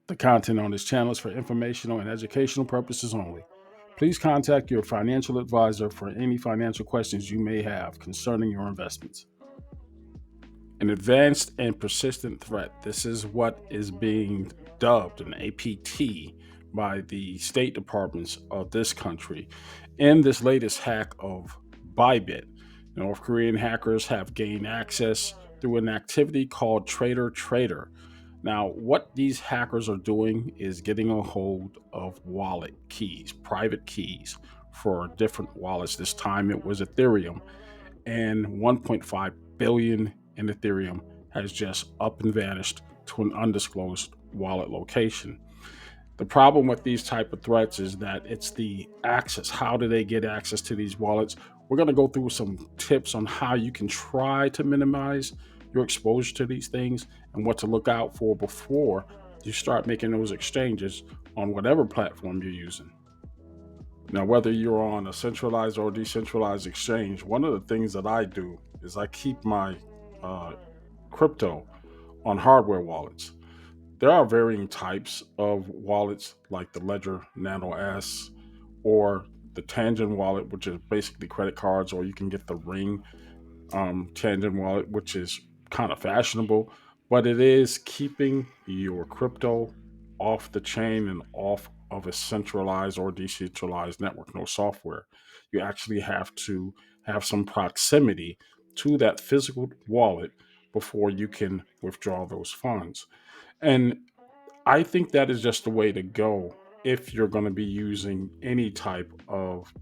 The content on this channel is for informational and educational purposes only. Please contact your financial advisor for any financial questions you may have concerning your investments. An advanced and persistent threat. This is what is being dubbed an APT by the state departments of this country. In this latest hack of Bybit, North Korean hackers have gained access through an activity called Trader. Now, what these hackers are doing is getting a hold of wallet keys, private keys for different wallets. This time it was Ethereum, and 1.5 billion in Ethereum has just up and vanished to an undisclosed wallet location. The problem with these type of threats is that it's the access. How do they get access to these wallets? We're going to go through some tips on how you can try to minimize your exposure to these things and what to look out for before you start making those exchanges on whatever platform you're using. Now, whether you're on a centralized or decentralized exchange, one of the things that I do is I keep my uh, crypto on hardware wallets. There are varying types of wallets like the Ledger Nano S or the Tangent wallet, which is basically credit cards, or you can get the Ring Tangent wallet, which is kind of fashionable, but it is keeping your crypto off the chain and off of a centralized or decentralized network, no software. You actually have to have some proximity to that physical wallet before you can withdraw those funds. And I think that is just the way to go if you're going to be using any type of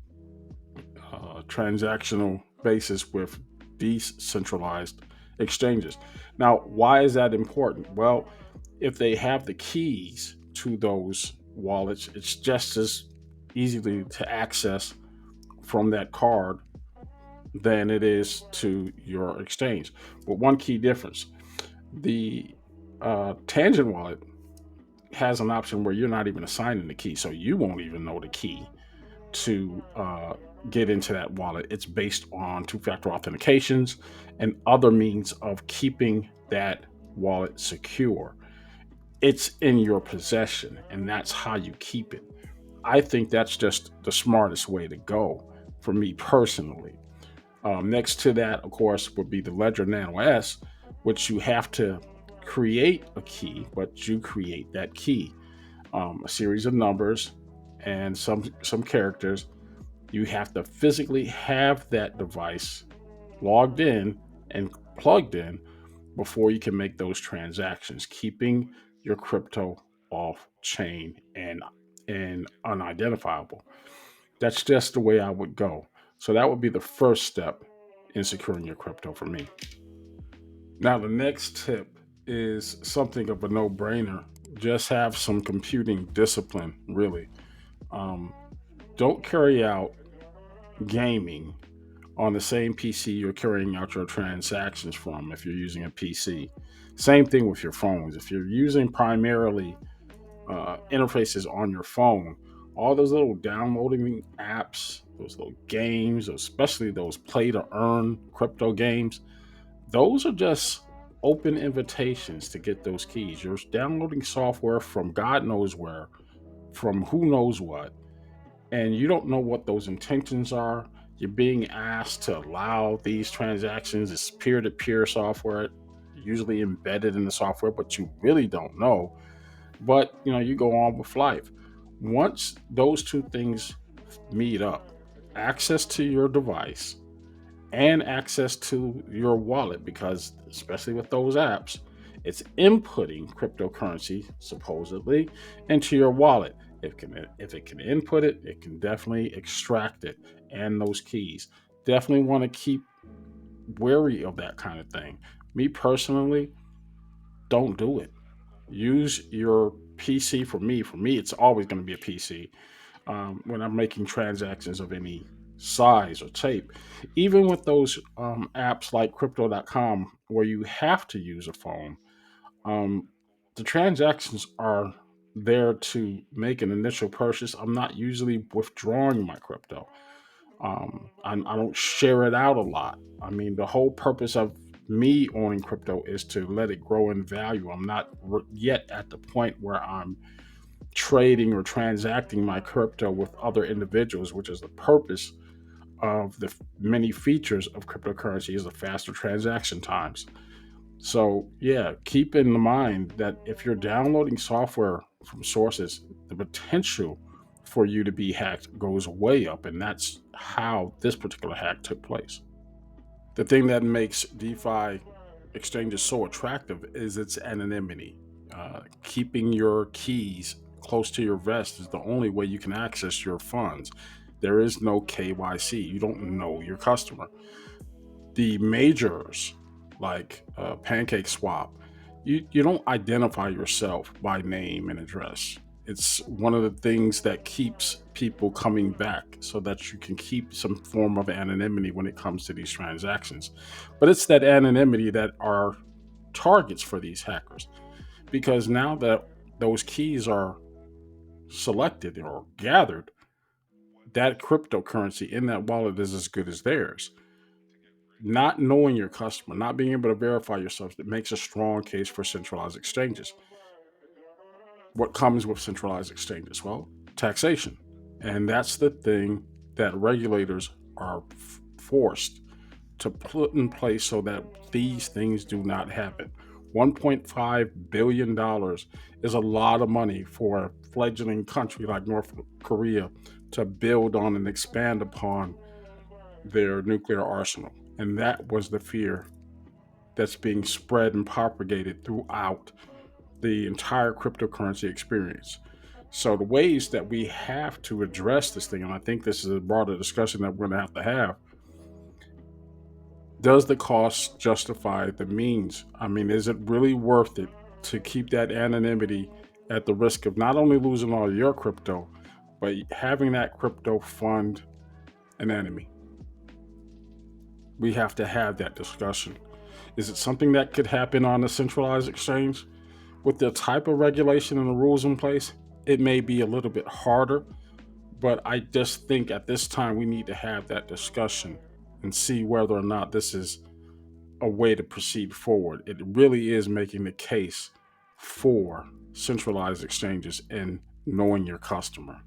transactional basis with decentralized exchanges. Now, why is that important? Well, if they have the keys to those wallets, it's just as easily to access from that card than it is to your exchange. But one key difference: the Tangent wallet has an option where you're not even assigning the key, so you won't even know the key to get into that wallet. It's based on two-factor authentications and other means of keeping that wallet secure. It's in your possession, and that's how you keep it. I think that's just the smartest way to go for me personally. Next to that, of course, would be the Ledger Nano S, which you have to create a key, but you create that key, a series of numbers and some characters. You have to physically have that device logged in and plugged in before you can make those transactions, keeping your crypto off chain and unidentifiable. That's just the way I would go. So that would be the first step in securing your crypto for me. Now, the next tip is something of a no brainer. Just have some computing discipline, really. Um, don't carry out gaming on the same PC you're carrying out your transactions from if you're using a PC. Same thing with your phones. If you're using primarily interfaces on your phone, all those little downloading apps, those little games, especially those play to earn crypto games, those are just open invitations to get those keys. You're downloading software from God knows where, from who knows what, and you don't know what those intentions are. You're being asked to allow these transactions. It's peer to peer software, usually embedded in the software, but you really don't know. But you go on with life. Once those two things meet up, access to your device and access to your wallet, because especially with those apps, it's inputting cryptocurrency supposedly into your wallet. If it can input it, it can definitely extract it and those keys. Definitely want to keep wary of that kind of thing. Me personally, don't do it. Use your PC. For me, it's always going to be a PC when I'm making transactions of any size or tape. Even with those apps like crypto.com, where you have to use a phone, um, the transactions are there to make an initial purchase. I'm not usually withdrawing my crypto. I don't share it out a lot. I mean, the whole purpose of me owning crypto is to let it grow in value. I'm not yet at the point where I'm trading or transacting my crypto with other individuals, which is the purpose of the many features of cryptocurrency is the faster transaction times. So, yeah, keep in mind that if you're downloading software from sources, the potential for you to be hacked goes way up. And that's how this particular hack took place. The thing that makes DeFi exchanges so attractive is its anonymity. Keeping your keys close to your vest is the only way you can access your funds. There is no KYC. You don't know your customer. The majors like Pancake Swap, you don't identify yourself by name and address. It's one of the things that keeps people coming back so that you can keep some form of anonymity when it comes to these transactions. But it's that anonymity that are targets for these hackers because now that those keys are selected or gathered, that cryptocurrency in that wallet is as good as theirs. Not knowing your customer, not being able to verify yourself, that makes a strong case for centralized exchanges. What comes with centralized exchanges? Well, taxation. And that's the thing that regulators are forced to put in place so that these things do not happen. $1.5 billion is a lot of money for a fledgling country like North Korea to build on and expand upon their nuclear arsenal. And that was the fear that's being spread and propagated throughout the entire cryptocurrency experience. So the ways that we have to address this thing, and I think this is a broader discussion that we're going to have, does the cost justify the means? I mean, is it really worth it to keep that anonymity at the risk of not only losing all your crypto, but having that crypto fund an enemy? We have to have that discussion. Is it something that could happen on a centralized exchange? With the type of regulation and the rules in place, it may be a little bit harder, but I just think at this time we need to have that discussion and see whether or not this is a way to proceed forward. It really is making the case for centralized exchanges and knowing your customer.